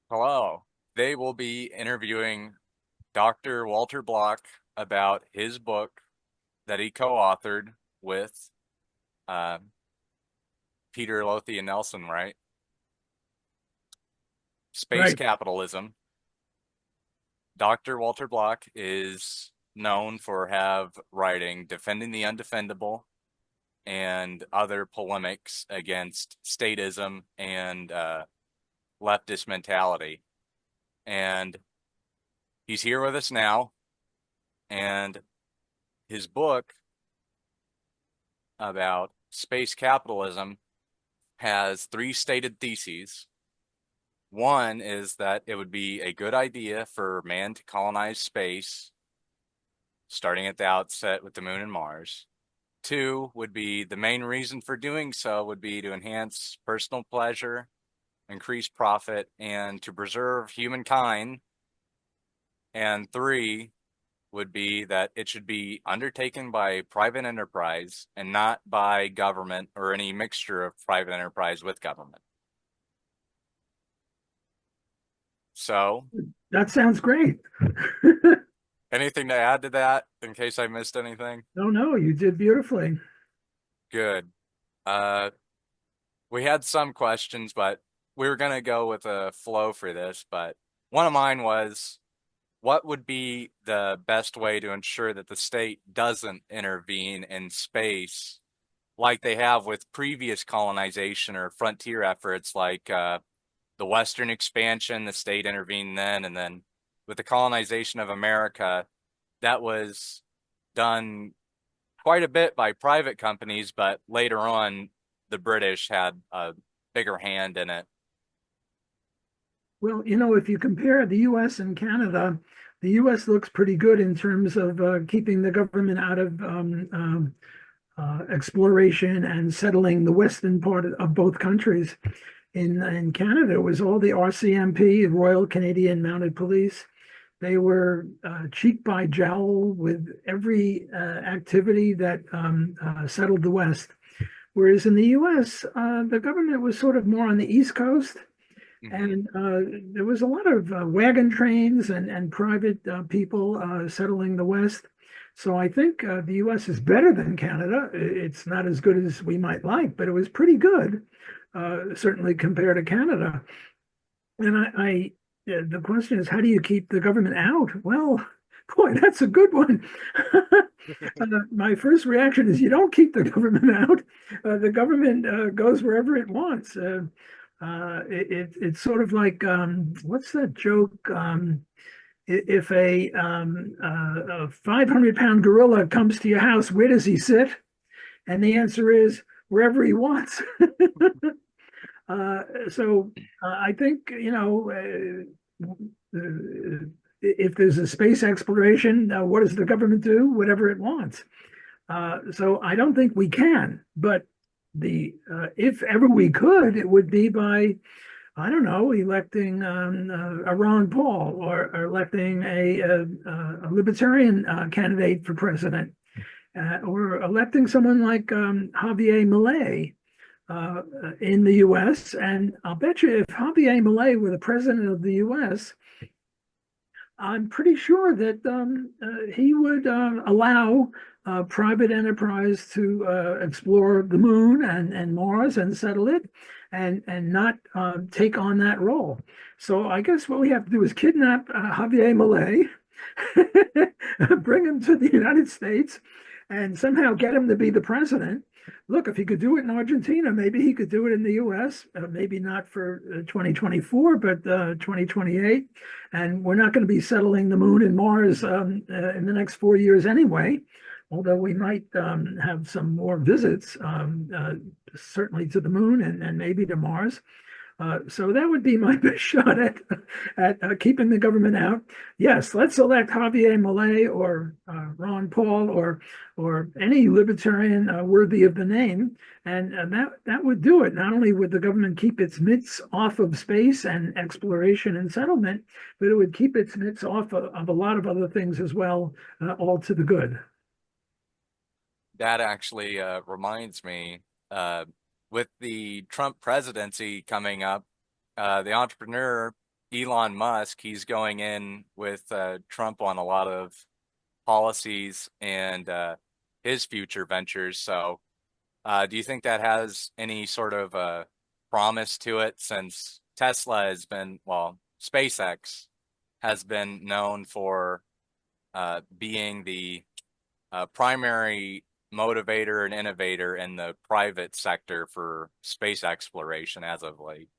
Hello. They will be interviewing Dr. Walter Block about his book that he co-authored with uh, Peter Lothian Nelson, right? Space Right. Capitalism. Dr. Walter Block is known for have writing Defending the Undefendable and other polemics against statism and leftist mentality. And he's here with us now. And his book about space capitalism has three stated theses. One is that it would be a good idea for man to colonize space, starting at the outset with the moon and Mars. Two would be the main reason for doing so would be to enhance personal pleasure, increase profit, and to preserve humankind. And three would be that it should be undertaken by private enterprise and not by government or any mixture of private enterprise with government. So, That sounds great. anything to add to that in case I missed anything? No, no, you did beautifully. Good. Uh, we had some questions, but we were going to go with a flow for this. But one of mine was, what would be the best way to ensure that the state doesn't intervene in space like they have with previous colonization or frontier efforts like the Western expansion, the state intervened then, and then with the colonization of America, that was done quite a bit by private companies, but later on, the British had a bigger hand in it. Well, if you compare the US and Canada, the US looks pretty good in terms of keeping the government out of exploration and settling the western part of both countries. In Canada, it was all the RCMP, Royal Canadian Mounted Police. They were cheek by jowl with every activity that settled the West. Whereas in the US, the government was sort of more on the East Coast, Mm-hmm. and there was a lot of wagon trains and private people settling the West. So I think the US is better than Canada. It's not as good as we might like, but it was pretty good, certainly compared to Canada. And the question is, how do you keep the government out? Well, boy, that's a good one. My first reaction is you don't keep the government out. The government goes wherever it wants. It's sort of like what's that joke? If a 500-pound gorilla comes to your house, where does he sit? And the answer is wherever he wants. So I think, if there's a space exploration, what does the government do? Whatever it wants. So I don't think we can, but the if ever we could, it would be by, I don't know, electing a Ron Paul, or electing a libertarian candidate for president, or electing someone like Javier Milei in the U.S. And I'll bet you if Javier Milei were the president of the U.S., I'm pretty sure that he would allow private enterprise to explore the moon and Mars and settle it, and not take on that role. So I guess what we have to do is kidnap Javier Milei, bring him to the United States, and somehow get him to be the president. Look, if he could do it in Argentina, maybe he could do it in the US, maybe not for 2024, but 2028. And we're not going to be settling the moon and Mars in the next 4 years anyway, although we might have some more visits, certainly to the moon and maybe to Mars. So that would be my best shot at keeping the government out. Yes, let's elect Javier Milei or Ron Paul, or any libertarian worthy of the name, and that would do it. Not only would the government keep its mitts off of space and exploration and settlement, but it would keep its mitts off of a lot of other things as well, all to the good. That actually reminds me, with the Trump presidency coming up, the entrepreneur Elon Musk, he's going in with Trump on a lot of policies and his future ventures. So, do you think that has any sort of promise to it since Tesla has been, well, SpaceX has been known for being the primary motivator and innovator in the private sector for space exploration as of late?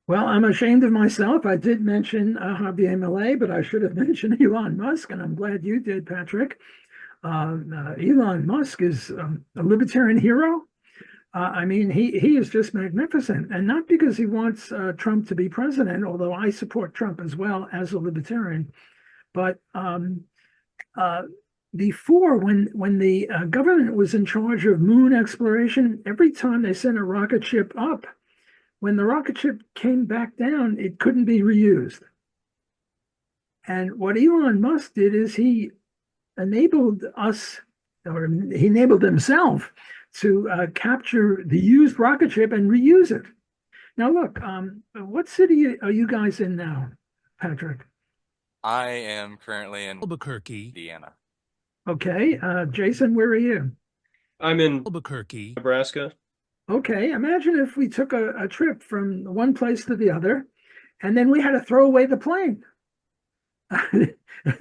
Well, I'm ashamed of myself. I did mention Javier Milei, but I should have mentioned Elon Musk, and I'm glad you did, Patrick. Elon Musk is a libertarian hero. I mean, he is just magnificent, and not because he wants Trump to be president, although I support Trump as well as a libertarian. But uh, before, when the government was in charge of moon exploration, every time they sent a rocket ship up, when the rocket ship came back down, it couldn't be reused. And what Elon Musk did is he enabled us, or he enabled himself to capture the used rocket ship and reuse it. Now, look, what city are you guys in now, Patrick? I am currently in Albuquerque. Indiana. Okay, Jason, where are you? I'm in Albuquerque, Nebraska. Okay, imagine if we took a trip from one place to the other, and then we had to throw away the plane. Do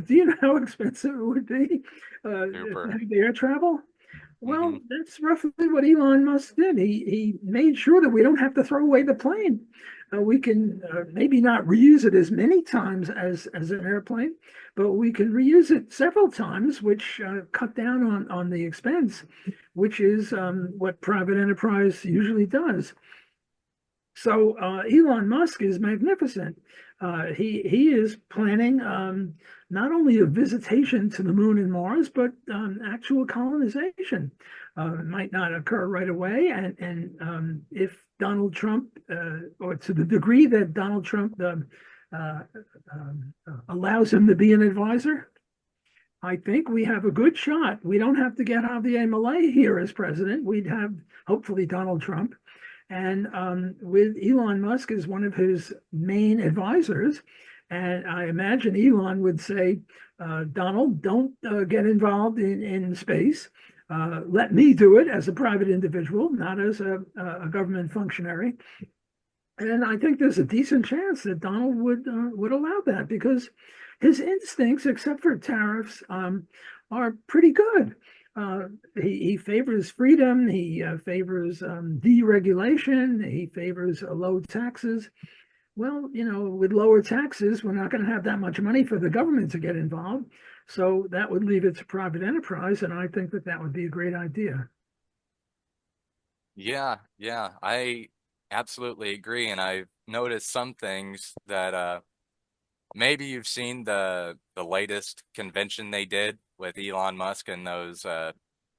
you know how expensive it would be Super. the air travel? Well, Mhm. that's roughly what Elon Musk did. He made sure that we don't have to throw away the plane. We can maybe not reuse it as many times as an airplane, but we can reuse it several times, which cut down on the expense, which is what private enterprise usually does. So Elon Musk is magnificent. He is planning not only a visitation to the moon and Mars, but actual colonization. It might not occur right away, and if Donald Trump, or to the degree that Donald Trump allows him to be an advisor, I think we have a good shot. We don't have to get Javier Milei here as president. We'd have hopefully Donald Trump. And with Elon Musk as one of his main advisors, and I imagine Elon would say, Donald, don't get involved in space. Let me do it as a private individual, not as a government functionary. And I think there's a decent chance that Donald would allow that because his instincts, except for tariffs, are pretty good. He favors freedom. He favors deregulation. He favors low taxes. Well, with lower taxes, we're not going to have that much money for the government to get involved. So that would leave it to private enterprise. And I think that that would be a great idea. Yeah, yeah, I absolutely agree. And I've noticed some things that maybe you've seen the latest convention they did with Elon Musk and those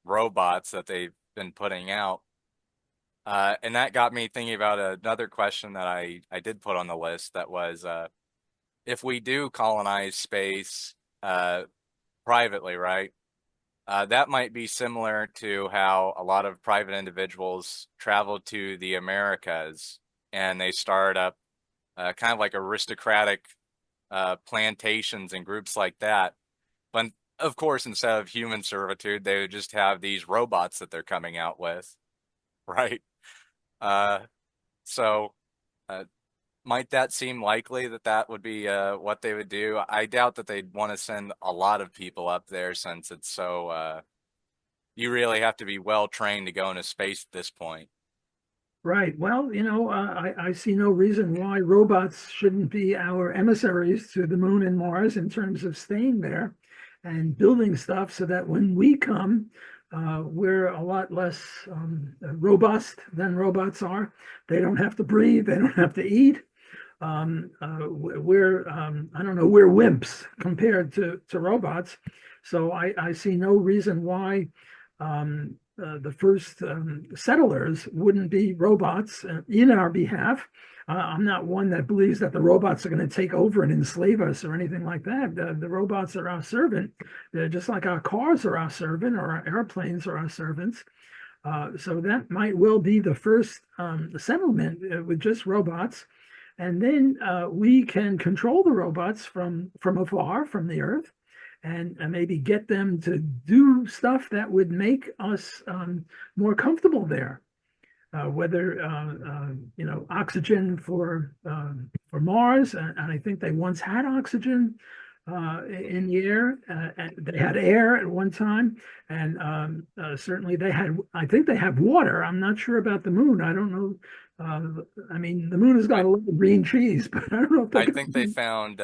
robots that they've been putting out. And that got me thinking about another question that I did put on the list that was if we do colonize space privately, right? That might be similar to how a lot of private individuals travel to the Americas and they start up kind of like aristocratic plantations and groups like that. But of course, instead of human servitude, they would just have these robots that they're coming out with, right? Uh, so, uh, might that seem likely that that would be what they would do? I doubt that they'd want to send a lot of people up there since it's so, you really have to be well trained to go into space at this point. Right. Well, I see no reason why robots shouldn't be our emissaries to the moon and Mars in terms of staying there and building stuff so that when we come, we're a lot less robust than robots are. They don't have to breathe, they don't have to eat. I don't know, we're wimps compared to robots. So I see no reason why the first settlers wouldn't be robots in our behalf. I'm not one that believes that the robots are going to take over and enslave us or anything like that. The robots are our servant, just like our cars are our servant or our airplanes are our servants. So that might well be the first settlement with just robots. And then we can control the robots from afar, from the Earth, and maybe get them to do stuff that would make us more comfortable there. Whether oxygen for Mars, and I think they once had oxygen in the air. And they had air at one time, and certainly they had. I think they have water. I'm not sure about the moon. I don't know. I mean, the moon has got a lot of green cheese, but I don't know if they I can. think they found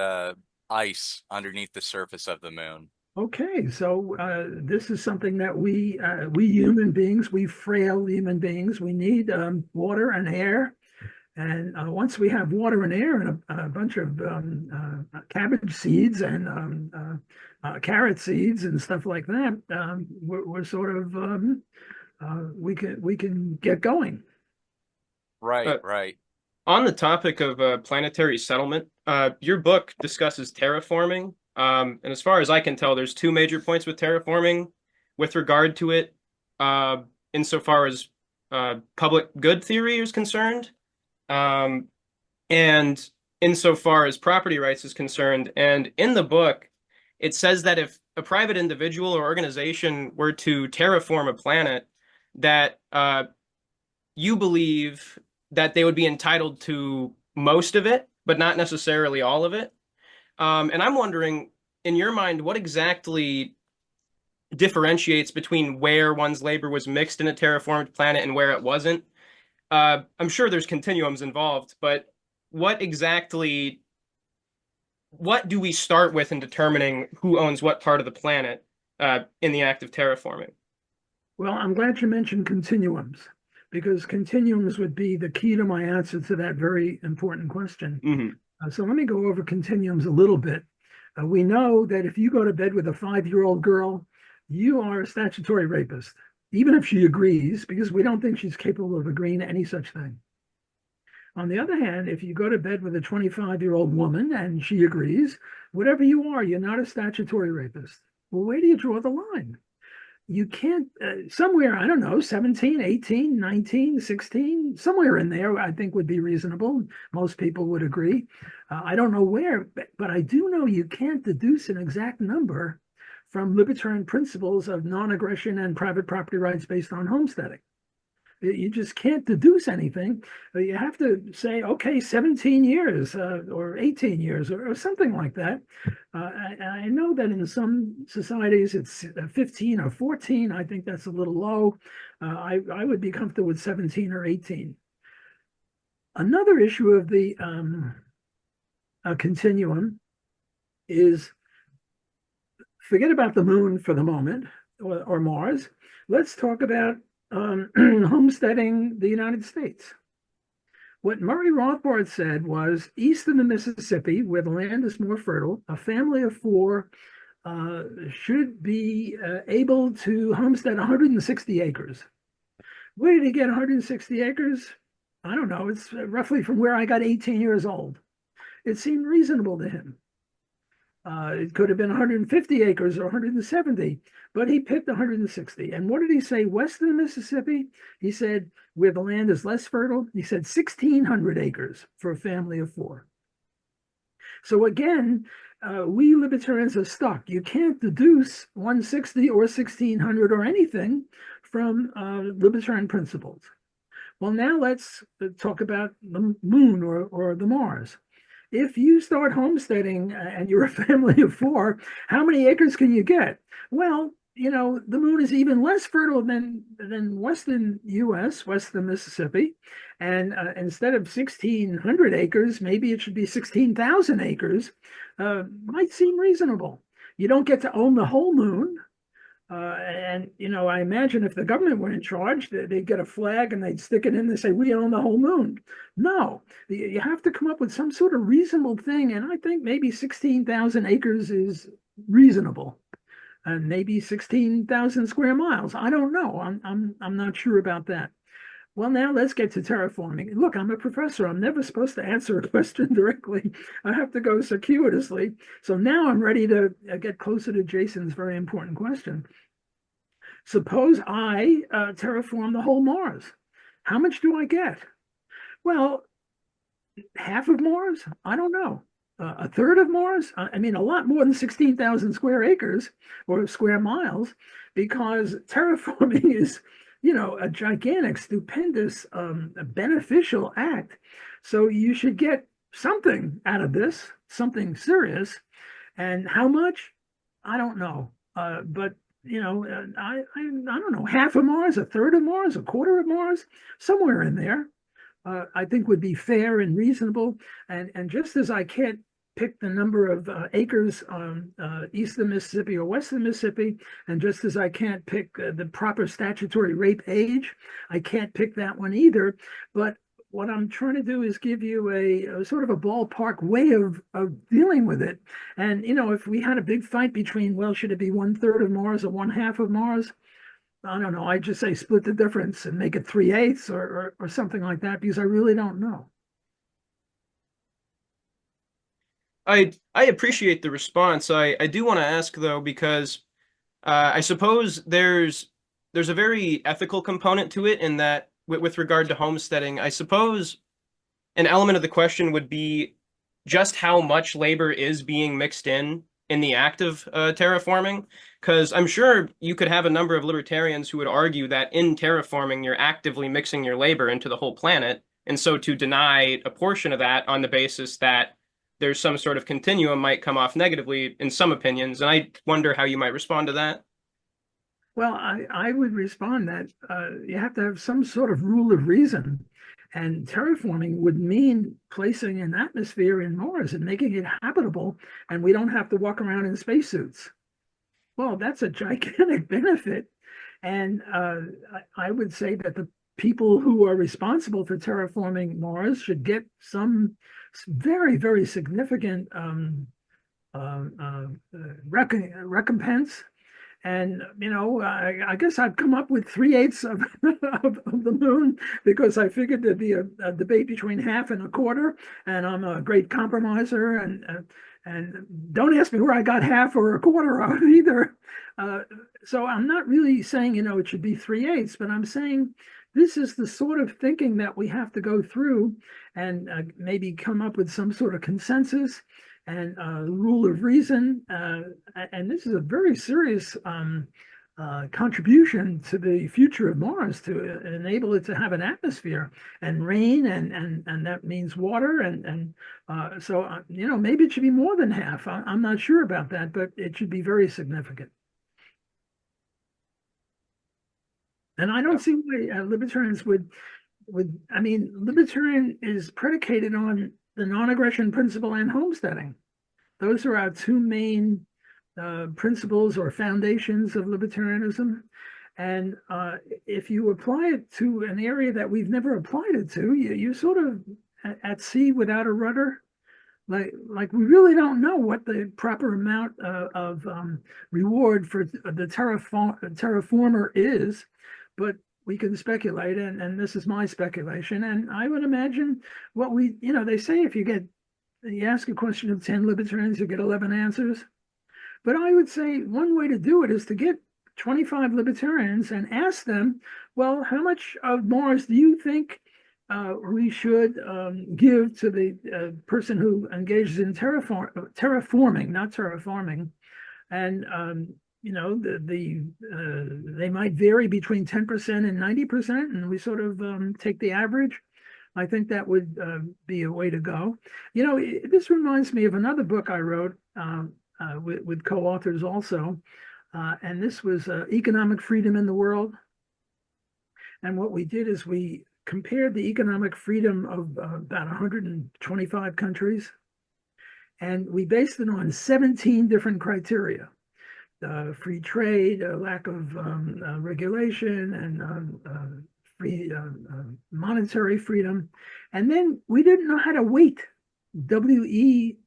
ice underneath the surface of the moon. Okay, so this is something that we human beings, we frail human beings, we need water and air. And once we have water and air and a bunch of cabbage seeds and carrot seeds and stuff like that, we're sort of we can get going. Right, right. On the topic of planetary settlement, your book discusses terraforming. And as far as I can tell, there's two major points with terraforming with regard to it, insofar as public good theory is concerned, and insofar as property rights is concerned. And in the book, it says that if a private individual or organization were to terraform a planet, that you believe that they would be entitled to most of it, but not necessarily all of it. And I'm wondering, in your mind, what exactly differentiates between where one's labor was mixed in a terraformed planet and where it wasn't? I'm sure there's continuums involved, but what do we start with in determining who owns what part of the planet in the act of terraforming? Well, I'm glad you mentioned continuums, because continuums would be the key to my answer to that very important question. Mm-hmm. So let me go over continuums a little bit. We know that if you go to bed with a 5-year-old girl, you are a statutory rapist, even if she agrees, because we don't think she's capable of agreeing to any such thing. On the other hand, if you go to bed with a 25-year-old woman and she agrees, whatever you are, you're not a statutory rapist. Well, where do you draw the line? You can't, somewhere, I don't know, 17, 18, 19, 16, somewhere in there, I think would be reasonable. Most people would agree. I don't know where, but I do know you can't deduce an exact number from libertarian principles of non-aggression and private property rights based on homesteading. You just can't deduce anything. You have to say, okay, 17 years or 18 years or something like that. I know that in some societies it's 15 or 14. I think that's a little low. I would be comfortable with 17 or 18. Another issue of the continuum is, forget about the moon for the moment, or Mars. Let's talk about homesteading the United States. What Murray Rothbard said was, east of the Mississippi, where the land is more fertile, a family of 4 should be able to homestead 160 acres. Where did he get 160 acres? I don't know. It's roughly from where I got 18 years old. It seemed reasonable to him. It could have been 150 acres or 170, but he picked 160. And what did he say west of the Mississippi? He said, where the land is less fertile, he said 1,600 acres for a family of 4. So again, we libertarians are stuck. You can't deduce 160 or 1,600 or anything from libertarian principles. Well, now let's talk about the moon or the Mars. If you start homesteading and you're a family of 4, how many acres can you get? Well, you know, the moon is even less fertile than western U.S., west of the Mississippi. And instead of 1,600 acres, maybe it should be 16,000 acres. Might seem reasonable. You don't get to own the whole moon. And, you know, I imagine if the government were in charge, they'd get a flag and they'd stick it in and say, we own the whole moon. No, you have to come up with some sort of reasonable thing. And I think maybe 16,000 acres is reasonable. And maybe 16,000 square miles. I don't know. I'm not sure about that. Well, now let's get to terraforming. Look, I'm a professor. I'm never supposed to answer a question directly. I have to go circuitously. So now I'm ready to get closer to Jason's very important question. Suppose I terraform the whole Mars. How much do I get? Well, half of Mars? I don't know. A third of Mars? I mean, a lot more than 16,000 square acres or square miles, because terraforming is, a gigantic, stupendous, beneficial act. So you should get something out of this, something serious. And how much? I don't know. But I don't know. Half of Mars, a third of Mars, a quarter of Mars, somewhere in there. I think would be fair and reasonable. And just as I can't pick the number of acres east of the Mississippi or west of the Mississippi, and just as I can't pick the proper statutory rape age, I can't pick that one either. But what I'm trying to do is give you a sort of a ballpark way of dealing with it. And, if we had a big fight between, well, should it be one third of Mars or one half of Mars? I don't know. I just say split the difference and make it 3/8 or something like that, because I really don't know. I appreciate the response. I do want to ask though, because I suppose there's a very ethical component to it in that with regard to homesteading, I suppose an element of the question would be just how much labor is being mixed in the act of terraforming. Because I'm sure you could have a number of libertarians who would argue that in terraforming, you're actively mixing your labor into the whole planet. And so to deny a portion of that on the basis that there's some sort of continuum might come off negatively in some opinions. And I wonder how you might respond to that. Well, I would respond that you have to have some sort of rule of reason. And terraforming would mean placing an atmosphere in Mars and making it habitable, and we don't have to walk around in spacesuits. Well, that's a gigantic benefit. And I would say that the people who are responsible for terraforming Mars should get some very, very significant recompense. And, I guess I've come up with 3/8 of the moon, because I figured there'd be a debate between half and a quarter, and I'm a great compromiser. And don't ask me where I got half or a quarter of either. So I'm not really saying, it should be 3/8, but I'm saying this is the sort of thinking that we have to go through and maybe come up with some sort of consensus and rule of reason. And this is a very serious contribution to the future of Mars, to enable it to have an atmosphere and rain, and that means water. So maybe it should be more than half. I'm not sure about that, but it should be very significant. And I don't see why libertarians I mean, libertarian is predicated on the non-aggression principle and homesteading. Those are our two main principles or foundations of libertarianism. And if you apply it to an area that we've never applied it to, you sort of at sea without a rudder. Like we really don't know what the proper amount of reward for the terraformer is, but we can speculate, and this is my speculation. And I would imagine they say if you ask a question of 10 libertarians, you get 11 answers. But I would say one way to do it is to get 25 libertarians and ask them, well, how much of Mars do you think we should give to the person who engages in terraforming, not terraforming? And they might vary between 10% and 90%, and we sort of take the average. I think that would be a way to go. This reminds me of another book I wrote with co-authors also, and this was Economic Freedom in the World. And what we did is we compared the economic freedom of about 125 countries, and we based it on 17 different criteria. Free trade, lack of regulation, and free monetary freedom. And then we didn't know how to weight, WEIGHT,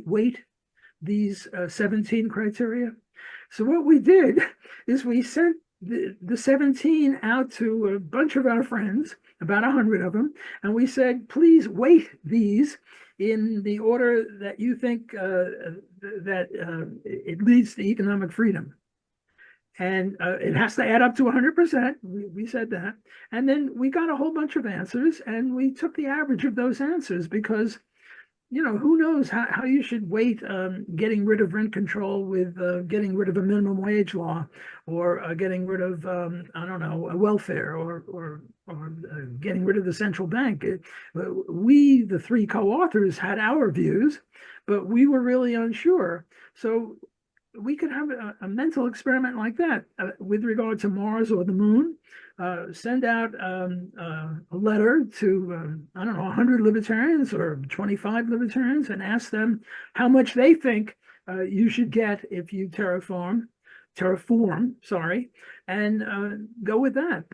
weight these 17 criteria. So what we did is we sent the 17 out to a bunch of our friends, about 100 of them, and we said, please weight these in the order that you think that it leads to economic freedom. And it has to add up to 100%. We said that. And then we got a whole bunch of answers, and we took the average of those answers because, who knows how you should weight getting rid of rent control with getting rid of a minimum wage law, or getting rid of, I don't know, welfare, or getting rid of the central bank. We, the three co-authors, had our views, but we were really unsure. So we could have a mental experiment like that with regard to Mars or the moon. Send out a letter to, I don't know, 100 libertarians or 25 libertarians and ask them how much they think you should get if you terraform, sorry, and go with that.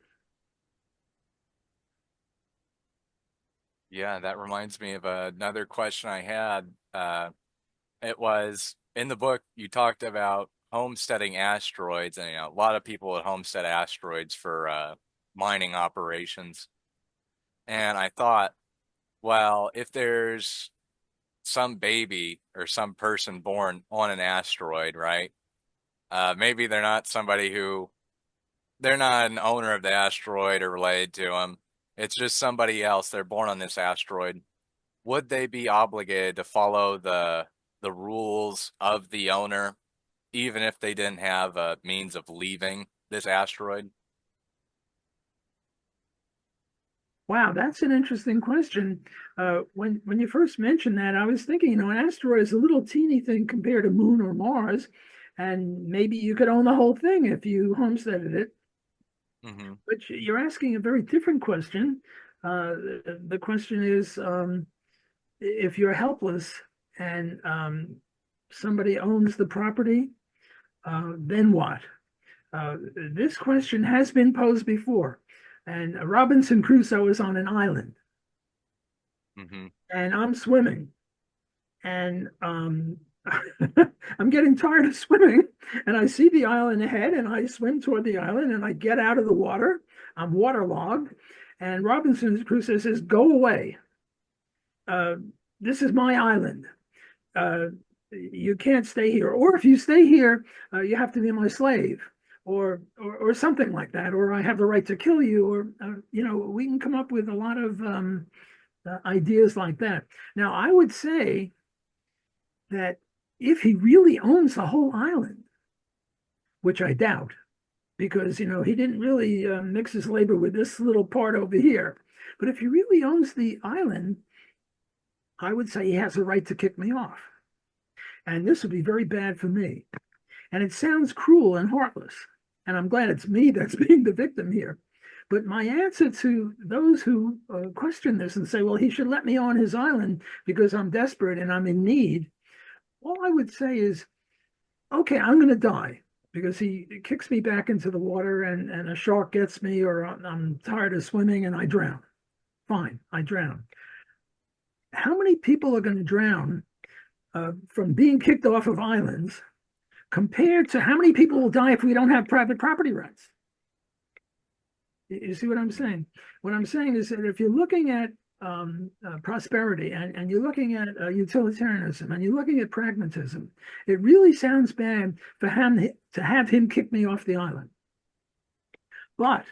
Yeah, that reminds me of another question I had. It was in the book you talked about homesteading asteroids, and a lot of people would homestead asteroids for mining operations. And I thought, well, if there's some baby or some person born on an asteroid, right? Maybe they're not an owner of the asteroid or related to them. It's just somebody else. They're born on this asteroid. Would they be obligated to follow the rules of the owner, even if they didn't have a means of leaving this asteroid? Wow, that's an interesting question. When you first mentioned that, I was thinking, an asteroid is a little teeny thing compared to Moon or Mars, and maybe you could own the whole thing if you homesteaded it. Mm-hmm. But you're asking a very different question. The question is, if you're helpless and somebody owns the property, then what? This question has been posed before. And Robinson Crusoe is on an island, Mm-hmm. and I'm swimming, and I'm getting tired of swimming, and I see the island ahead, and I swim toward the island, and I get out of the water. I'm waterlogged, and Robinson Crusoe says, "Go away. Uh, this is my island. Uh, you can't stay here. Or if you stay here, you have to be my slave." Or something like that, or I have the right to kill you, or we can come up with a lot of ideas like that. Now, I would say that if he really owns the whole island, which I doubt, because he didn't really mix his labor with this little part over here. But if he really owns the island, I would say he has a right to kick me off, and this would be very bad for me. And it sounds cruel and heartless. And I'm glad it's me that's being the victim here. But my answer to those who question this and say, well, he should let me on his island because I'm desperate and I'm in need, all I would say is, okay, I'm going to die because he kicks me back into the water and a shark gets me, or I'm tired of swimming and I drown. Fine, I drown. How many people are going to drown from being kicked off of islands compared to how many people will die if we don't have private property rights? You see what I'm saying? What I'm saying is that if you're looking at prosperity and you're looking at utilitarianism and you're looking at pragmatism, it really sounds bad for him to have him kick me off the island. But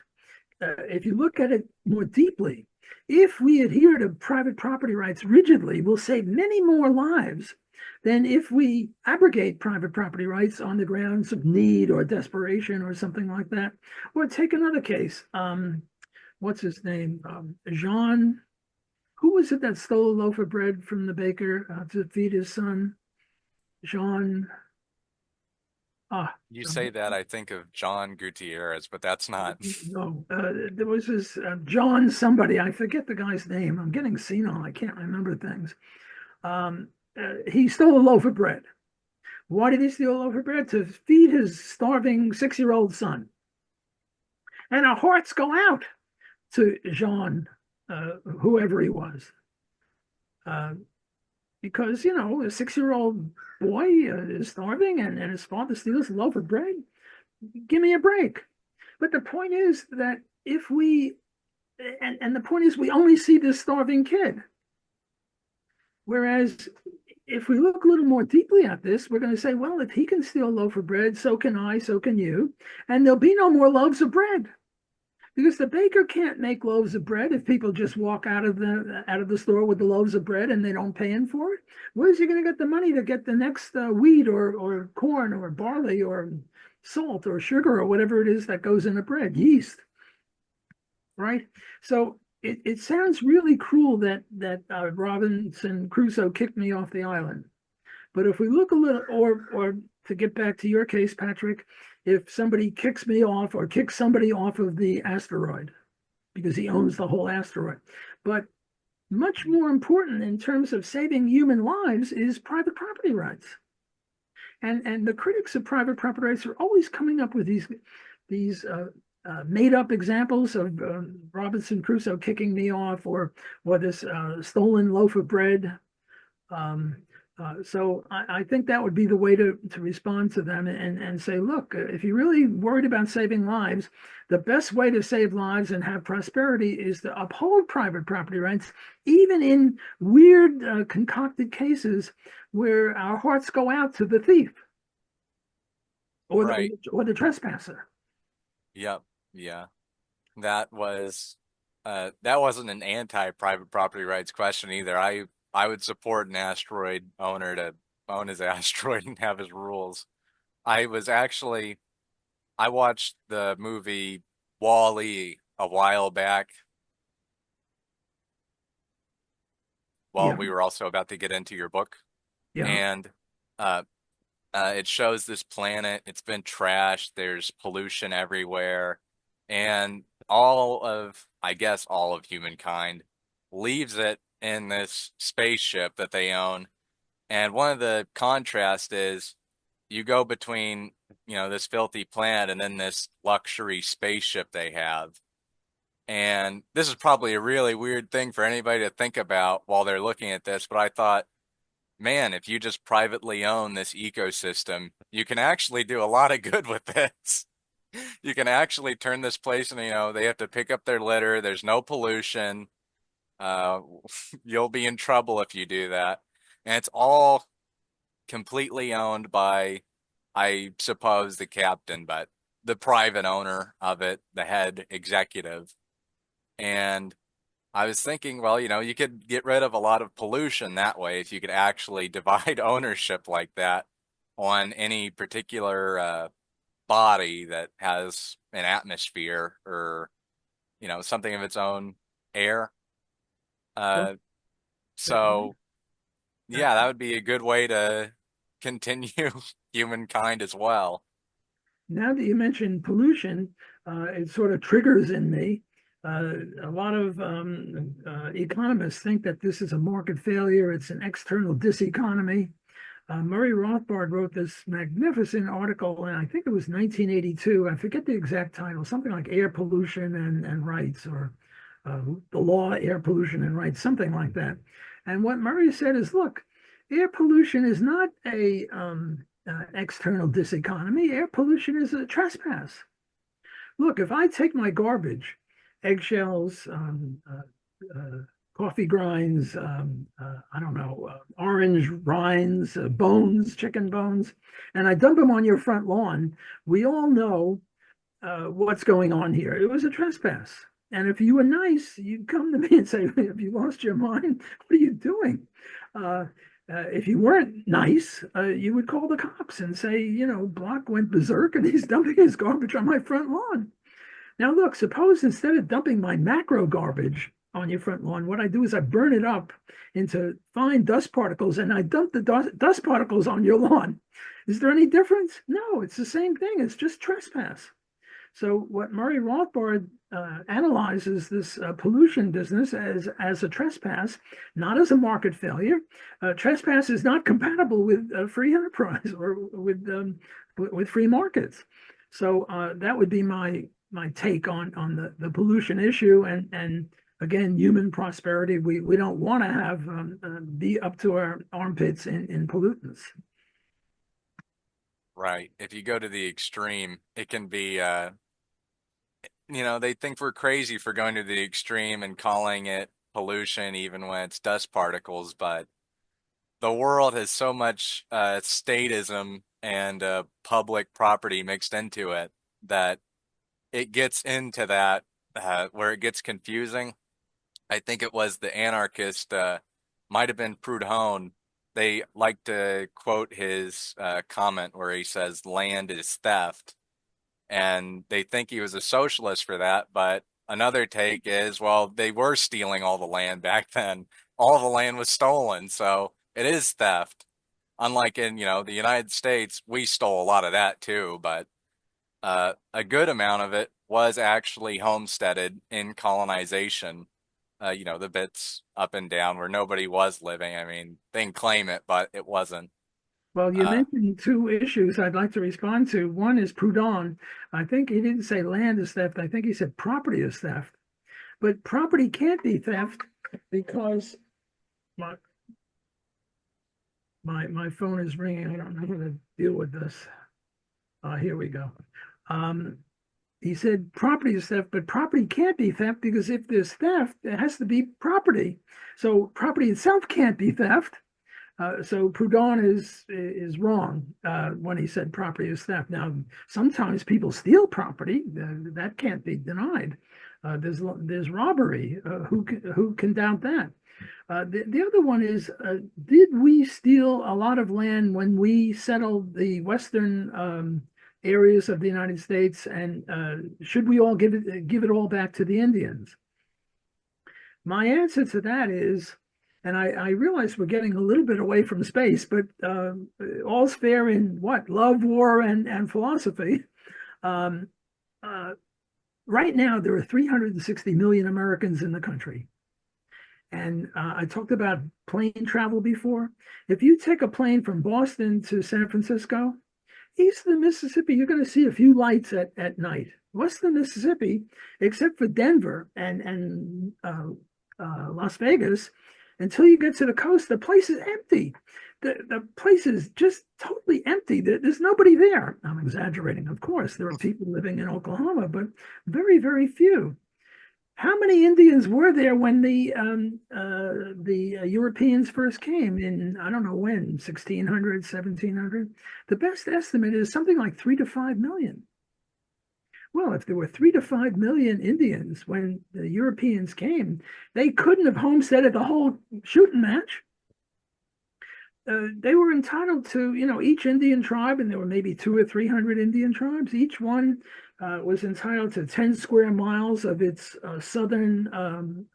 if you look at it more deeply, if we adhere to private property rights rigidly, we'll save many more lives than if we abrogate private property rights on the grounds of need or desperation or something like that. Or take another case. What's his name? Jean. Who was it that stole a loaf of bread from the baker to feed his son? Jean. You say that, I think of John Gutierrez, but that's not. No, there was this John somebody. I forget the guy's name. I'm getting senile. I can't remember things. He stole a loaf of bread. Why did he steal a loaf of bread? To feed his starving 6-year-old son. And our hearts go out to Jean, whoever he was. Because, a 6-year-old boy is starving and his father steals a loaf of bread. Give me a break. But the point is that if we, and the point is we only see this starving kid. Whereas if we look a little more deeply at this, we're going to say, well, if he can steal a loaf of bread, so can I, so can you, and there'll be no more loaves of bread. Because the baker can't make loaves of bread if people just walk out of the store with the loaves of bread and they don't pay him for it. Where's he going to get the money to get the next wheat or corn or barley or salt or sugar or whatever it is that goes in the bread, yeast, right? So it sounds really cruel that Robinson Crusoe kicked me off the island. But if we look a little, or to get back to your case, Patrick, if somebody kicks me off or kicks somebody off of the asteroid because he owns the whole asteroid. But much more important in terms of saving human lives is private property rights. And the critics of private property rights are always coming up with these made up examples of Robinson Crusoe kicking me off or this stolen loaf of bread. So I think that would be the way to respond to them and say, look, if you're really worried about saving lives, the best way to save lives and have prosperity is to uphold private property rights, even in weird concocted cases where our hearts go out to the thief or Right. the trespasser. Yep. Yeah. That wasn't an anti-private property rights question either. I would support an asteroid owner to own his asteroid and have his rules. I was actually I watched the movie Wall-E a while back while Yeah, we were also about to get into your book, yeah. and uh, it shows this planet. It's been trashed. There's pollution everywhere, and I guess all of humankind leaves it in this spaceship that they own. And one of the contrasts is you go between, this filthy planet and then this luxury spaceship they have. And this is probably a really weird thing for anybody to think about while they're looking at this, but I thought, man, if you just privately own this ecosystem, you can actually do a lot of good with this. You can actually turn this place and, they have to pick up their litter. There's no pollution. Uh, you'll be in trouble if you do that. And it's all completely owned by, I suppose, the captain, but the private owner of it, the head executive. And I was thinking, well, you could get rid of a lot of pollution that way if you could actually divide ownership like that on any particular body that has an atmosphere or, something of its own air. Well, Uh, so yeah, that would be a good way to continue humankind as well. now that you mentioned pollution, it sort of triggers in me. A lot of economists think that this is a market failure. It's an external diseconomy. Murray Rothbard wrote this magnificent article, and I think it was 1982. I forget the exact title, something like Air Pollution and Rights, or the law, air pollution and rights, something like that. And what Murray said is, look, air pollution is not a external diseconomy. Air pollution is a trespass. Look, if I take my garbage, eggshells, coffee grinds, I don't know, orange rinds, bones, chicken bones, and I dump them on your front lawn, we all know what's going on here. It was a trespass. And if you were nice, you'd come to me and say, have you lost your mind? What are you doing? If you weren't nice, you would call the cops and say, Block went berserk and he's dumping his garbage on my front lawn. Now, look, suppose instead of dumping my macro garbage on your front lawn, what I do is I burn it up into fine dust particles and I dump the dust particles on your lawn. Is there any difference? No, it's the same thing. It's just trespass. So what Murray Rothbard analyzes this pollution business as a trespass, not as a market failure. Trespass is not compatible with free enterprise or with free markets. So that would be my take on the pollution issue and again human prosperity. We don't want to have be up to our armpits in pollutants. Right. If you go to the extreme, it can be they think we're crazy for going to the extreme and calling it pollution even when it's dust particles, but the world has so much statism and public property mixed into it that it gets into that where it gets confusing. I think it was the anarchist, might have been Proudhon. They like to quote his comment where he says, land is theft. And they think he was a socialist for that. But another take is, well, they were stealing all the land back then. All the land was stolen. So it is theft. Unlike in, the United States, we stole a lot of that too. But a good amount of it was actually homesteaded in colonization. The bits up and down where nobody was living. I mean, they can claim it, but it wasn't. Well, you Uh, mentioned two issues I'd like to respond to. One is Proudhon. I think he didn't say land is theft. I think he said property is theft. But property can't be theft because my my phone is ringing. I don't know how to deal with this. Here we go. Um, he said property is theft, but property can't be theft because if there's theft, it has to be property. So property itself can't be theft. So Proudhon is wrong when he said property is theft. Now, sometimes people steal property. That can't be denied. There's robbery. Who can doubt that? The other one is, did we steal a lot of land when we settled the western areas of the United States, and should we all give it all back to the Indians? My answer to that is, and I realize we're getting a little bit away from space, but all's fair in what? Love, war, and philosophy. Um, uh, right now, there are 360 million Americans in the country. And I talked about plane travel before. If you take a plane from Boston to San Francisco, east of the Mississippi, you're going to see a few lights at night. West of the Mississippi, except for Denver and Las Vegas, until you get to the coast, the place is empty. The place is just totally empty. There's nobody there. I'm exaggerating, of course. There are people living in Oklahoma, but very, very few. How many Indians were there when the Europeans first came in, I don't know when, 1600, 1700? The best estimate is something like 3 to 5 million. Well, if there were 3 to 5 million Indians when the Europeans came, they couldn't have homesteaded the whole shooting match. They were entitled to, each Indian tribe, and there were maybe 200 or 300 Indian tribes. Each one was entitled to 10 square miles of its southern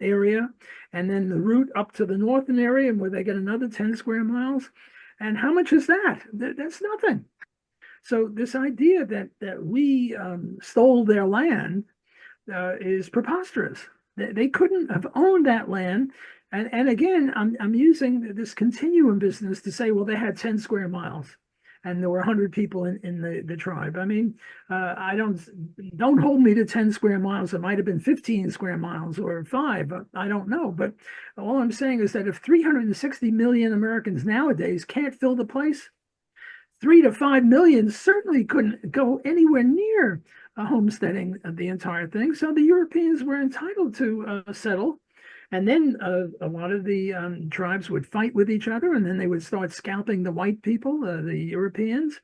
area, and then the route up to the northern area, where they get another 10 square miles. And how much is that? That's nothing. So this idea that we stole their land is preposterous. They couldn't have owned that land. And again, I'm using this continuum business to say, well, they had 10 square miles and there were 100 people in the tribe. I mean, I don't hold me to 10 square miles. It might have been 15 square miles or 5. I don't know. But all I'm saying is that if 360 million Americans nowadays can't fill the place, 3 to 5 million certainly couldn't go anywhere near homesteading the entire thing. So the Europeans were entitled to settle. And then a lot of the tribes would fight with each other, and then they would start scalping the white people, the Europeans.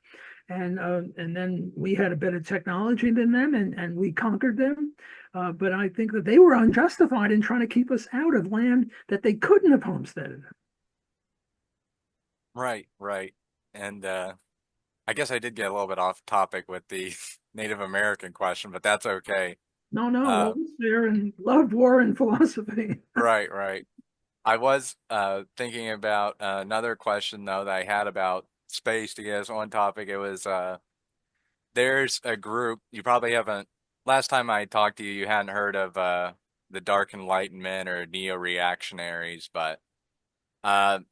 And then we had a better technology than them, and we conquered them. But I think that they were unjustified in trying to keep us out of land that they couldn't have homesteaded. right, right. And I guess I did get a little bit off topic with the Native American question, but that's okay. No, Uh, all was there in love, war, and philosophy. right, right. I was thinking about another question though that I had about space to get us on topic. It was there's a group you probably haven't. Last time I talked to you, you hadn't heard of the Dark Enlightenment or neo-reactionaries, but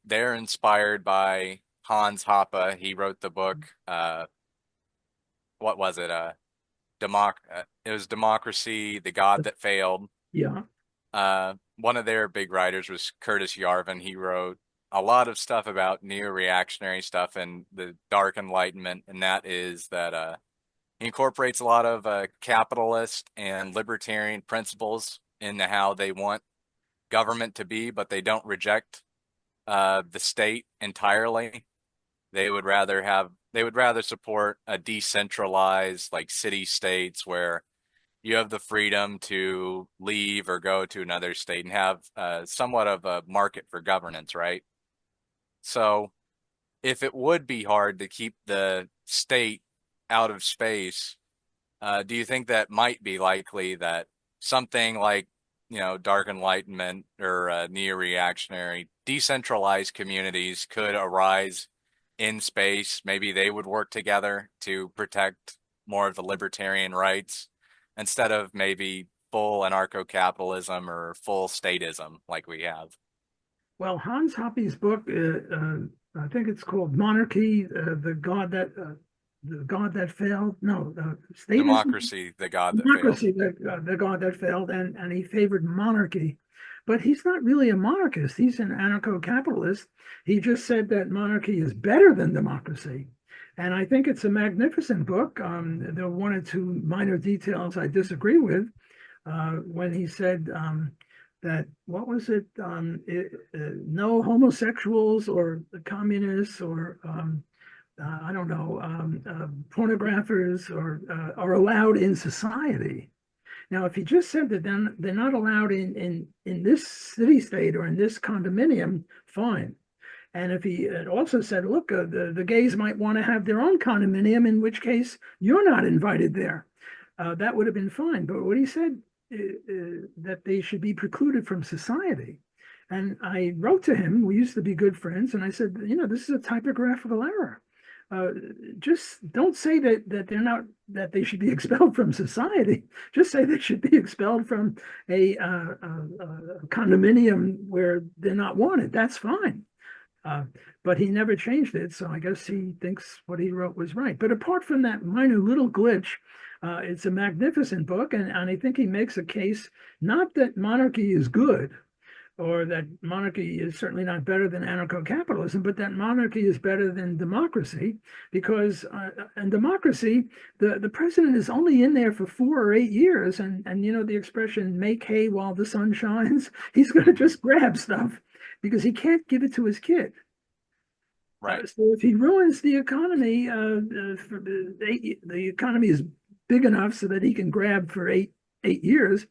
they're inspired by Hans Hoppe. He wrote the book. What was it? It was Democracy, the God That Failed. Yeah. One of their big writers was Curtis Yarvin. He wrote a lot of stuff about neo-reactionary stuff and the Dark Enlightenment, and that is that he incorporates a lot of capitalist and libertarian principles into how they want government to be, but they don't reject the state entirely. They would rather support a decentralized like city states where you have the freedom to leave or go to another state and have somewhat of a market for governance, right? So if it would be hard to keep the state out of space, do you think that might be likely that something like, Dark Enlightenment or neo-reactionary decentralized communities could arise in space? Maybe they would work together to protect more of the libertarian rights instead of maybe full anarcho-capitalism or full statism like we have. Well, Hans Hoppe's book, I think it's called Monarchy, the God that failed. No, statism, Democracy, the god that failed. democracy, the God that failed, and he favored monarchy. But he's not really a monarchist. He's an anarcho-capitalist. He just said that monarchy is better than democracy. And I think it's a magnificent book. There are one or two minor details I disagree with. When he said that, what was it? No homosexuals or communists or I don't know, pornographers are allowed in society. Now, if he just said that then they're not allowed in this city state or in this condominium, fine. And if he had also said, look, the gays might want to have their own condominium, in which case you're not invited there, that would have been fine. But what he said, that they should be precluded from society. And I wrote to him, we used to be good friends, and I said, this is a typographical error. Just don't say that they're not, that they should be expelled from society. Just say they should be expelled from a condominium where they're not wanted. That's fine. But he never changed it, so I guess he thinks what he wrote was right. But apart from that minor little glitch, it's a magnificent book, and I think he makes a case, not that monarchy is good, or that monarchy is certainly not better than anarcho-capitalism, but that monarchy is better than democracy, because in democracy, the president is only in there for 4 or 8 years, and the expression "make hay while the sun shines." He's going to just grab stuff because he can't give it to his kid. Right. So if he ruins the economy, the economy is big enough so that he can grab for eight years,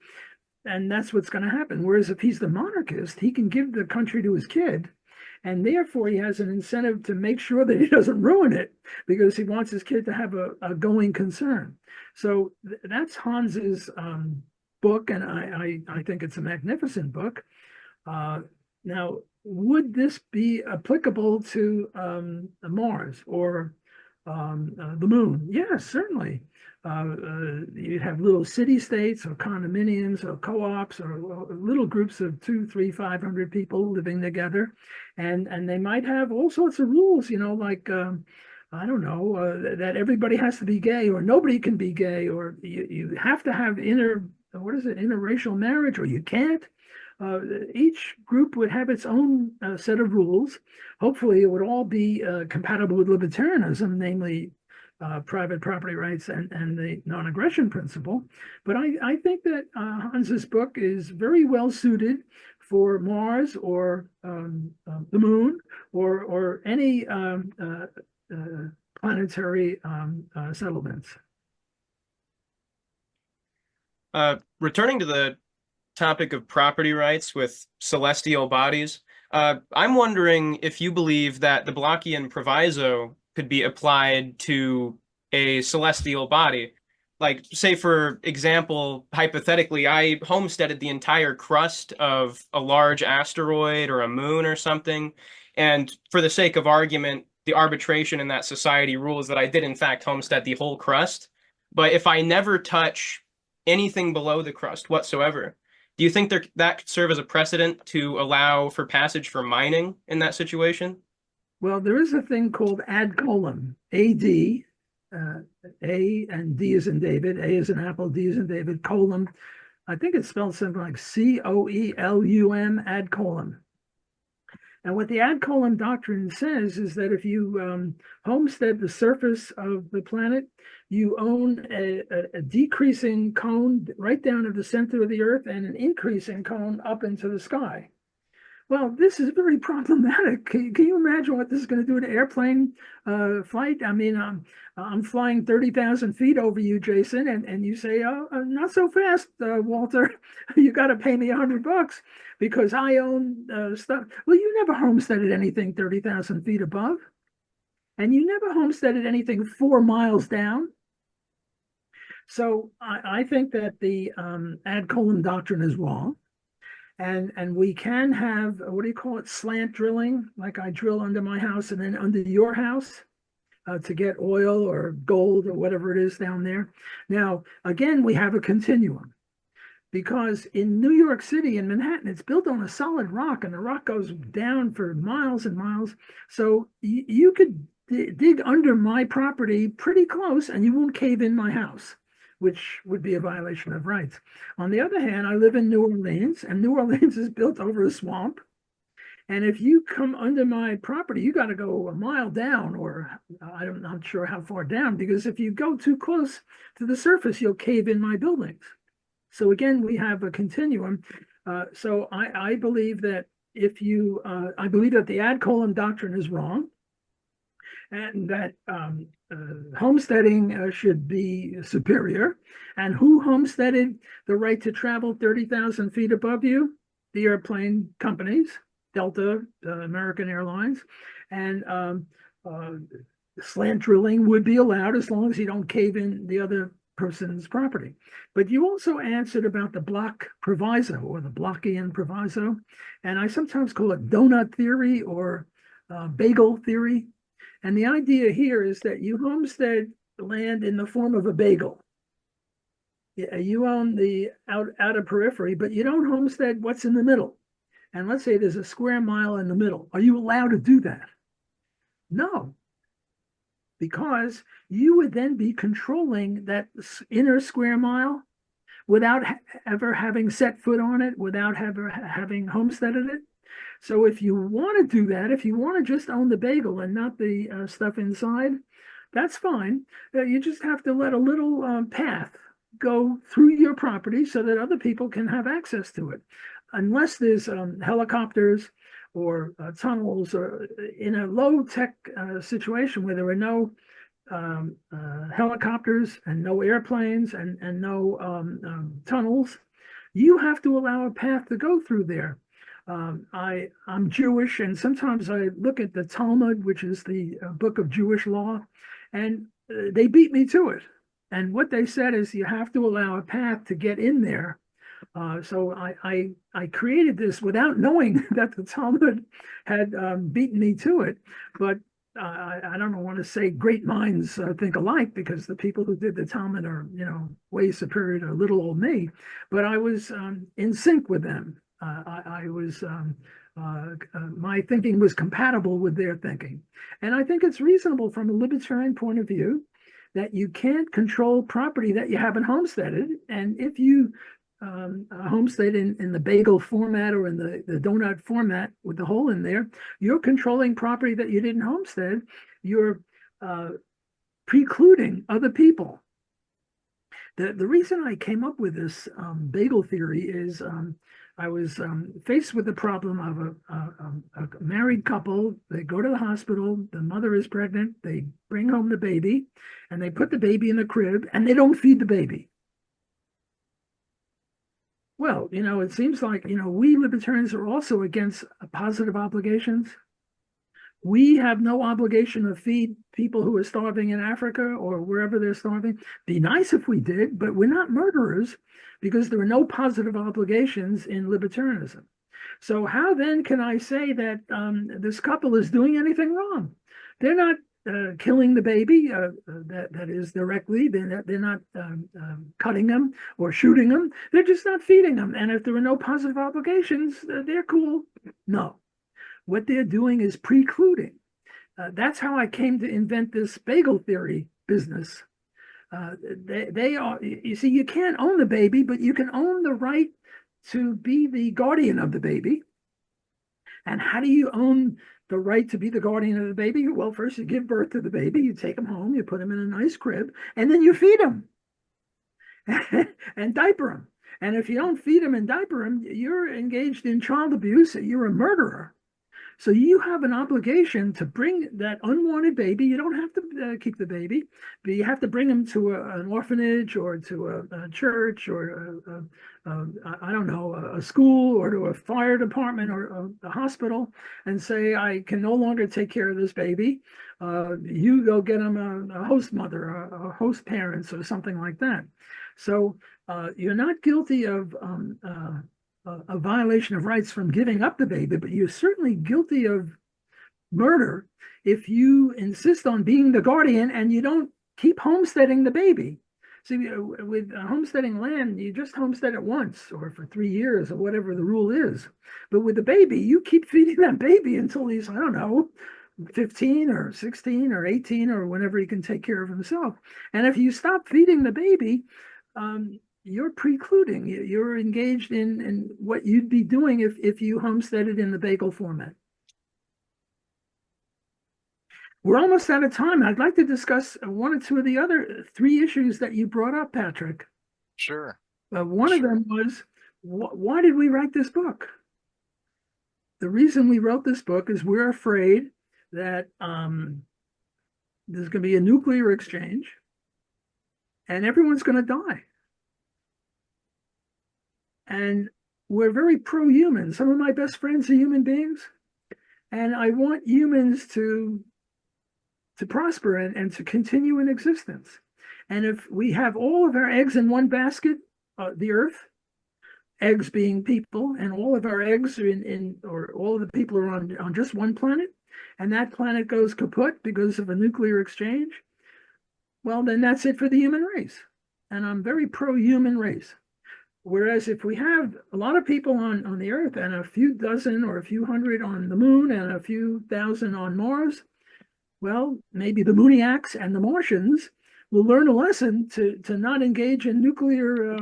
and that's what's going to happen. Whereas if he's the monarchist, he can give the country to his kid, and therefore he has an incentive to make sure that he doesn't ruin it because he wants his kid to have a going concern. So that's Hans's book, and I think it's a magnificent book. Now, would this be applicable to Mars or the moon? Yes, certainly. You have little city states or condominiums or co-ops or little groups of 200, 300, 500 people living together, and they might have all sorts of rules, like I don't know, that everybody has to be gay or nobody can be gay, or you have to have interracial marriage, or you can't. Each group would have its own set of rules. Hopefully, it would all be compatible with libertarianism, namely private property rights and the non-aggression principle. But I think that Hans's book is very well suited for Mars or the moon or any planetary settlements. Returning to the topic of property rights with celestial bodies, I'm wondering if you believe that the Blockean Proviso could be applied to a celestial body. Like, say, for example, hypothetically, I homesteaded the entire crust of a large asteroid or a moon or something, and for the sake of argument, the arbitration in that society rules that I did, in fact, homestead the whole crust. But if I never touch anything below the crust whatsoever, do you think that could serve as a precedent to allow for passage for mining in that situation? Well, there is a thing called ad coelum, AD, A and D is in David, A is in Apple, D is in David, coelum. I think it's spelled something like COELUM, ad coelum. And what the ad coelum doctrine says is that if you homestead the surface of the planet, you own a decreasing cone right down to the center of the earth and an increasing cone up into the sky. Well, this is very problematic. Can you imagine what this is going to do to airplane flight? I mean, I'm flying 30,000 feet over you, Jason, and you say, oh, not so fast, Walter. You got to pay me $100 because I own stuff. Well, you never homesteaded anything 30,000 feet above, and you never homesteaded anything 4 miles down. So I think that the ad coelum doctrine is wrong. And we can have, what do you call it, slant drilling, like I drill under my house and then under your house to get oil or gold or whatever it is down there. Now, again, we have a continuum because in New York City and Manhattan, it's built on a solid rock and the rock goes down for miles and miles. So you could dig under my property pretty close and you won't cave in my house, which would be a violation of rights. On the other hand, I live in New Orleans, and New Orleans is built over a swamp. And if you come under my property, you got to go a mile down, or I'm not sure how far down, because if you go too close to the surface, you'll cave in my buildings. So again, we have a continuum. So I believe that I believe that the ad coelum doctrine is wrong, and that homesteading should be superior. And who homesteaded the right to travel 30,000 feet above you? The airplane companies, Delta, American Airlines, and slant drilling would be allowed as long as you don't cave in the other person's property. But you also answered about the block proviso or the Blockean proviso, and I sometimes call it donut theory or bagel theory. And the idea here is that you homestead land in the form of a bagel. You own the outer periphery, but you don't homestead what's in the middle. And let's say there's a square mile in the middle. Are you allowed to do that? No, because you would then be controlling that inner square mile without ever having set foot on it, without ever having homesteaded it. So if you want to do that, if you want to just own the bagel and not the stuff inside, that's fine. You just have to let a little path go through your property so that other people can have access to it. Unless there's helicopters or tunnels or in a low-tech situation where there are no helicopters and no airplanes and no tunnels, you have to allow a path to go through there. I'm Jewish, and sometimes I look at the Talmud, which is the book of Jewish law, and they beat me to it. And what they said is you have to allow a path to get in there. So I created this without knowing that the Talmud had beaten me to it. But I don't want to say great minds think alike, because the people who did the Talmud are, way superior to little old me. But I was in sync with them. I was my thinking was compatible with their thinking. And I think it's reasonable from a libertarian point of view that you can't control property that you haven't homesteaded. And if you homestead in the bagel format or in the donut format with the hole in there, you're controlling property that you didn't homestead. You're precluding other people. The reason I came up with this bagel theory is I was faced with the problem of a married couple. They go to the hospital, the mother is pregnant, they bring home the baby, and they put the baby in the crib, and they don't feed the baby. Well, it seems like, we libertarians are also against positive obligations. We have no obligation to feed people who are starving in Africa or wherever they're starving. Be nice if we did, but we're not murderers, because there are no positive obligations in libertarianism. So how then can I say that this couple is doing anything wrong? They're not killing the baby, that is directly. They're not cutting them or shooting them. They're just not feeding them. And if there are no positive obligations, they're cool. No. What they're doing is precluding. That's how I came to invent this bagel theory business. They are, you see, you can't own the baby, but you can own the right to be the guardian of the baby. And how do you own the right to be the guardian of the baby? Well, first you give birth to the baby, you take him home, you put him in a nice crib, and then you feed him and diaper him. And if you don't feed them and diaper them, you're engaged in child abuse. You're a murderer. So you have an obligation to bring that unwanted baby. You don't have to keep the baby, but you have to bring him to an orphanage or to a church or I don't know, a school or to a fire department or a hospital and say, I can no longer take care of this baby. You go get him a host mother, a host parents or something like that. So you're not guilty of a violation of rights from giving up the baby, but you're certainly guilty of murder if you insist on being the guardian and you don't keep homesteading the baby. See, with homesteading land, you just homestead it once or for 3 years or whatever the rule is. But with the baby, you keep feeding that baby until he's, I don't know, 15 or 16 or 18 or whenever he can take care of himself. And if you stop feeding the baby, you're precluding, you're engaged in what you'd be doing if you homesteaded in the bagel format. We're almost out of time. I'd like to discuss one or two of the other 3 issues that you brought up, Patrick. Sure. One of them was, why did we write this book? The reason we wrote this book is we're afraid that there's going to be a nuclear exchange and everyone's going to die. And we're very pro-human. Some of my best friends are human beings. And I want humans to prosper and to continue in existence. And if we have all of our eggs in one basket, the earth, eggs being people, and all of our eggs are or all of the people are on just one planet, and that planet goes kaput because of a nuclear exchange, well, then that's it for the human race. And I'm very pro-human race. Whereas if we have a lot of people on the earth and a few dozen or a few hundred on the moon and a few thousand on Mars, well, maybe the Mooniacs and the Martians will learn a lesson to not engage in nuclear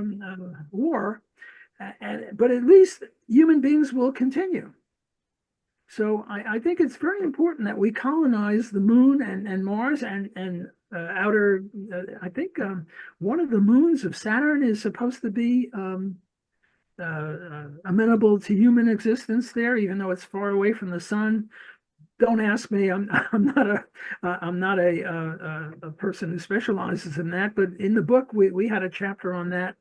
war, but at least human beings will continue. So I think it's very important that we colonize the moon and Mars and outer. I think one of the moons of Saturn is supposed to be amenable to human existence there, even though it's far away from the sun. Don't ask me. I'm not a person who specializes in that. But in the book, we had a chapter on that.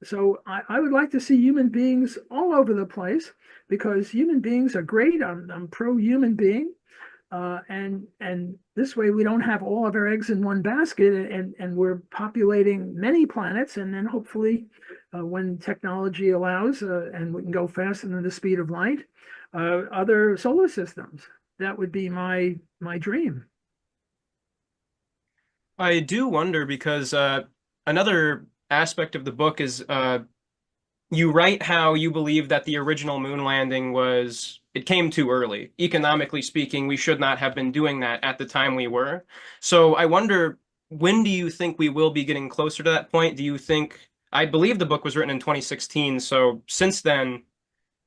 So I would like to see human beings all over the place because human beings are great. I'm pro-human being, and this way we don't have all of our eggs in one basket, and we're populating many planets, and then hopefully, when technology allows, and we can go faster than the speed of light. Other solar systems. That would be my dream. I do wonder because another aspect of the book is you write how you believe that the original moon landing it came too early. Economically speaking, we should not have been doing that at the time we were. So I wonder, when do you think we will be getting closer to that point? Do you think, I believe the book was written in 2016, so since then,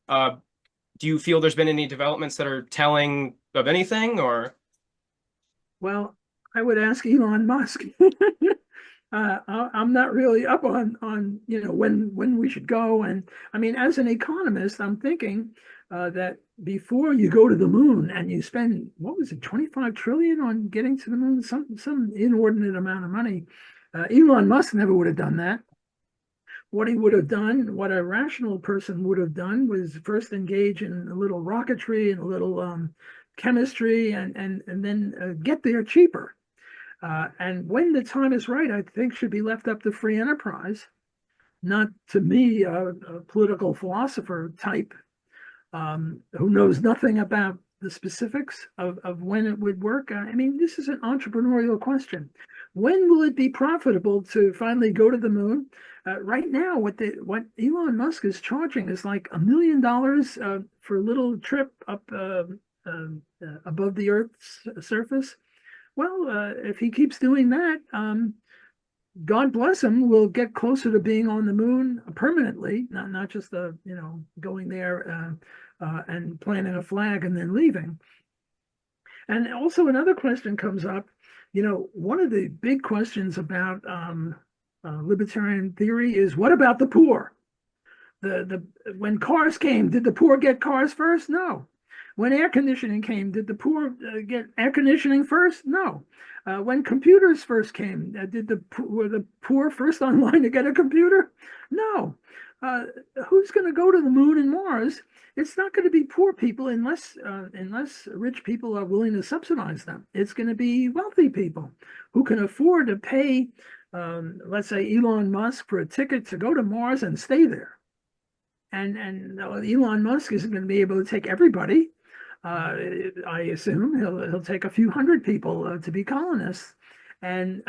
do you feel there's been any developments that are telling of anything, or? Well, I would ask Elon Musk. I'm not really up on when we should go. And I mean, as an economist, I'm thinking that before you go to the moon and you spend, what was it, 25 trillion on getting to the moon, some inordinate amount of money. Elon Musk never would have done that. What he would have done, what a rational person would have done, was first engage in a little rocketry and a little chemistry, and then get there cheaper. And when the time is right, I think should be left up to free enterprise, not to me, a political philosopher type who knows nothing about the specifics of when it would work. I mean, this is an entrepreneurial question. When will it be profitable to finally go to the moon? Right now, what Elon Musk is charging is like $1 million for a little trip up above the Earth's surface. Well, if he keeps doing that, God bless him, we'll get closer to being on the moon permanently, not just going there and planting a flag and then leaving. And also another question comes up. One of the big questions about libertarian theory is, what about the poor? The when cars came, did the poor get cars first? No. When air conditioning came, did the poor get air conditioning first? No. When computers first came, were the poor first online to get a computer? No. Uh, who's going to go to the moon and Mars? It's not going to be poor people unless rich people are willing to subsidize them. It's going to be wealthy people who can afford to pay, let's say, Elon Musk for a ticket to go to Mars and stay there. And Elon Musk isn't going to be able to take everybody. I assume he'll take a few hundred people to be colonists, and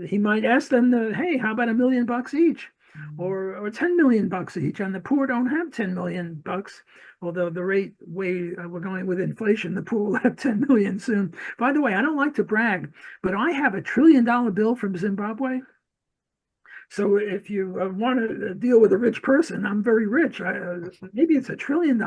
he might ask them to, hey, how about $1 million each, or $10 million each? And the poor don't have $10 million, although the way we're going with inflation, the poor will have 10 million soon. By the way, I don't like to brag, but I have $1 trillion bill from Zimbabwe. So if you want to deal with a rich person, I'm very rich. Maybe it's $1 trillion.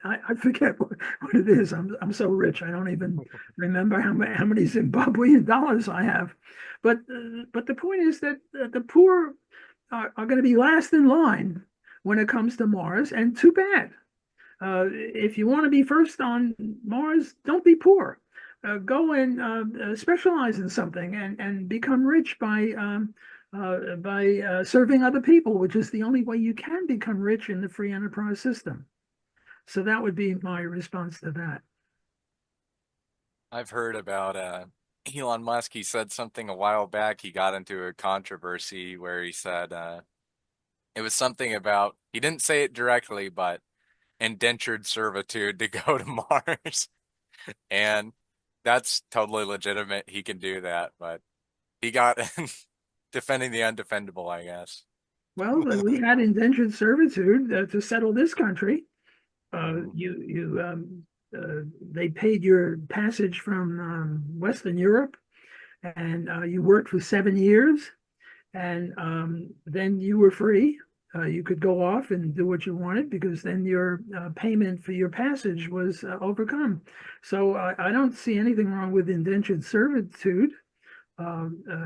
I forget what it is. I'm so rich. I don't even remember how many Zimbabwean dollars I have. But the point is that the poor are going to be last in line when it comes to Mars, and too bad. If you want to be first on Mars, don't be poor. Go and specialize in something and become rich by serving other people, which is the only way you can become rich in the free enterprise system. So that would be my response to that. I've heard about Elon Musk. He said something a while back. He got into a controversy where he said it was something about, he didn't say it directly, but indentured servitude to go to Mars. And that's totally legitimate. He can do that, but he got defending the undefendable, I guess. Well, we had indentured servitude to settle this country. They paid your passage from Western Europe, and you worked for 7 years, and then you were free. You could go off and do what you wanted because then your payment for your passage was overcome. So I don't see anything wrong with indentured servitude.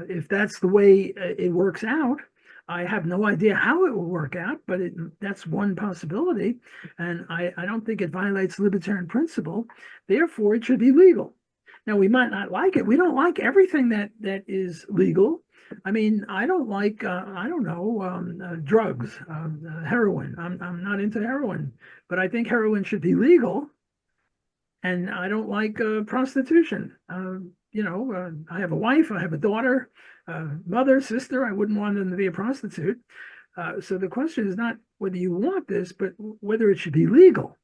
If that's the way it works out, I have no idea how it will work out, but that's one possibility. And I don't think it violates libertarian principle. Therefore, it should be legal. Now, we might not like it. We don't like everything that is legal. I mean, I don't like, I don't know, drugs, heroin. I'm not into heroin, but I think heroin should be legal. And I don't like prostitution. I have a wife, I have a daughter, mother, sister. I wouldn't want them to be a prostitute. So the question is not whether you want this, but whether it should be legal.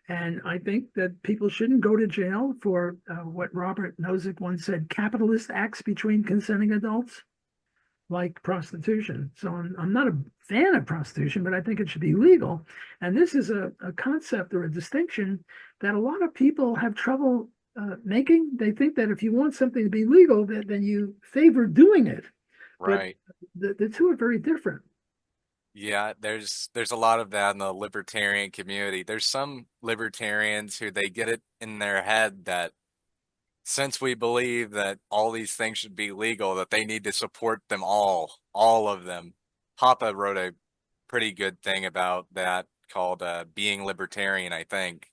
And I think that people shouldn't go to jail for what Robert Nozick once said, capitalist acts between consenting adults, like prostitution. So I'm not a fan of prostitution, but I think it should be legal. And this is a concept or a distinction that a lot of people have trouble making. They think that if you want something to be legal, then you favor doing it. Right. But the two are very different. Yeah, there's a lot of that in the libertarian community. There's some libertarians who they get it in their head that since we believe that all these things should be legal, that they need to support them all of them. Hoppe wrote a pretty good thing about that called Being Libertarian, I think,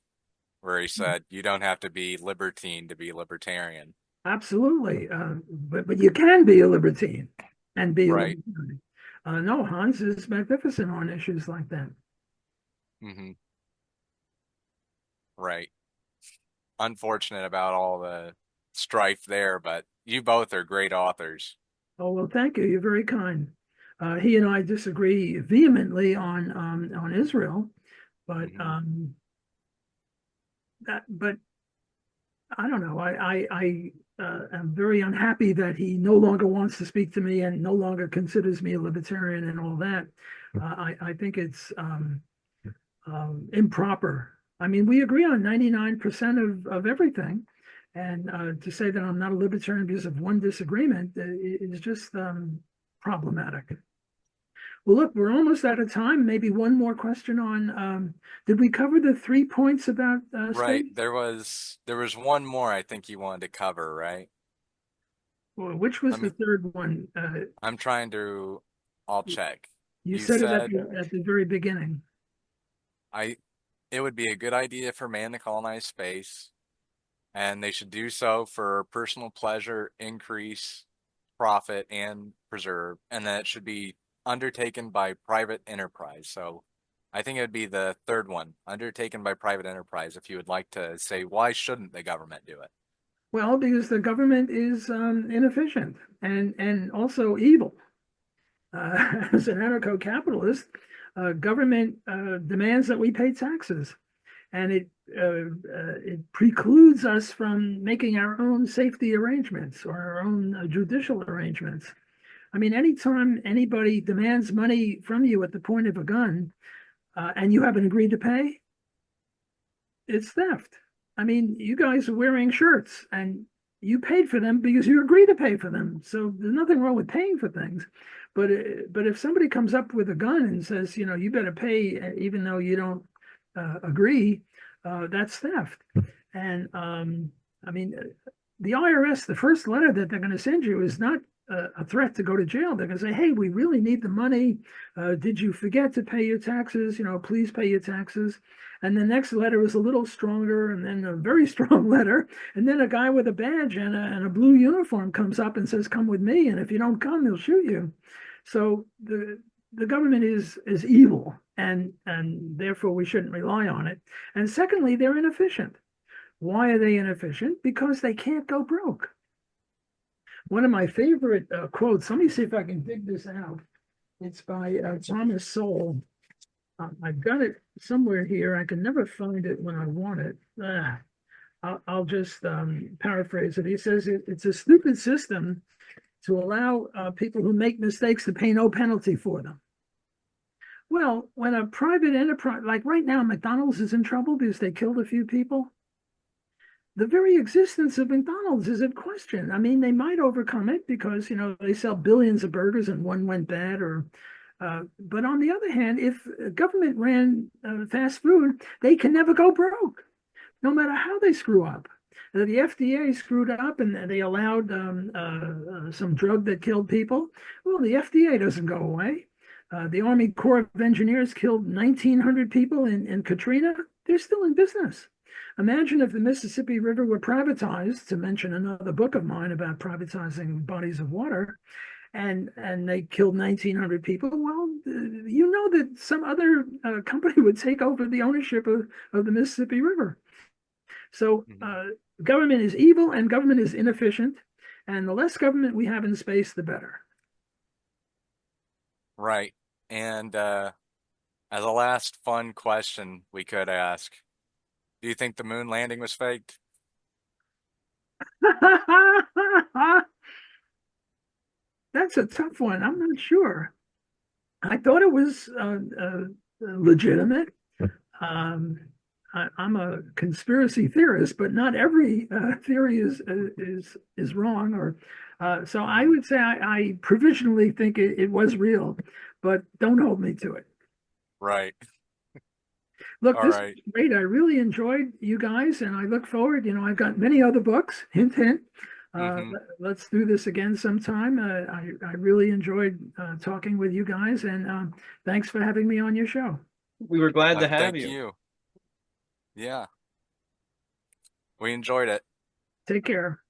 where he said you don't have to be libertine to be libertarian. Absolutely. But you can be a libertine and be a Right. libertarian. No, Hans is magnificent on issues like that. Hmm. Right. Unfortunate about all the strife there, but you both are great authors. Oh, well, thank you. You're very kind. He and I disagree vehemently on Israel, but Hmm. but I don't know. I am very unhappy that he no longer wants to speak to me and no longer considers me a libertarian and all that. I think it's improper. I mean, we agree on 99% of everything. And to say that I'm not a libertarian because of one disagreement is just problematic. Well, look, we're almost out of time. Maybe one more question on, did we cover the 3 points about Right. state? There was one more I think you wanted to cover, right? Well, which was Let the me third one? I'm trying to I'll check. You You said it said at the very beginning. I it would be a good idea for man to colonize space, and they should do so for personal pleasure, increase, profit, and preserve, and that it should be undertaken by private enterprise. So I think it would be the third one, undertaken by private enterprise, if you would like to say why shouldn't the government do it? Well, because the government is inefficient and also evil. As an anarcho-capitalist, government demands that we pay taxes, and it precludes us from making our own safety arrangements or our own judicial arrangements. I mean, anytime anybody demands money from you at the point of a gun, and you haven't agreed to pay, it's theft. I mean, you guys are wearing shirts and you paid for them because you agreed to pay for them. So there's nothing wrong with paying for things. But if somebody comes up with a gun and says, you know, you better pay even though you don't agree, that's theft. And I mean, the IRS, the first letter that they're going to send you is not a threat to go to jail. They're going to say, hey, we really need the money. Did you forget to pay your taxes? You know, please pay your taxes. And the next letter is a little stronger, and then a very strong letter. And then a guy with a badge and a blue uniform comes up and says, come with me. And if you don't come, he'll shoot you. So the government is evil, and therefore we shouldn't rely on it. And secondly, they're inefficient. Why are they inefficient? Because they can't go broke. One of my favorite quotes, let me see if I can dig this out. It's by Thomas Sowell. I've got it somewhere here. I can never find it when I want it. I'll just paraphrase it. He says it's a stupid system to allow people who make mistakes to pay no penalty for them. Well, when a private enterprise, like right now, McDonald's is in trouble because they killed a few people. The very existence of McDonald's is in question. I mean, they might overcome it because, you know, they sell billions of burgers and one went bad. But on the other hand, if government ran fast food, they can never go broke, no matter how they screw up. The FDA screwed up and they allowed some drug that killed people. Well, the FDA doesn't go away. The Army Corps of Engineers killed 1,900 people in Katrina. They're still in business. Imagine if the Mississippi River were privatized, to mention another book of mine about privatizing bodies of water, and they killed 1,900 people. Well, you know that some other company would take over the ownership of the Mississippi River. So government is evil and government is inefficient, and the less government we have in space, the better. Right. And as a last fun question we could ask, do you think the moon landing was faked? That's a tough one. I'm not sure. I thought it was legitimate. Um, I'm a conspiracy theorist, but not every theory is wrong. Or so I would say I provisionally think it was real, but don't hold me to it. Right. Look, All this right. is great. I really enjoyed you guys, and I look forward. You know, I've got many other books. Hint, hint. Let's do this again sometime. I really enjoyed talking with you guys, and thanks for having me on your show. We were glad to have Thank you. you. Yeah. We enjoyed it. Take care.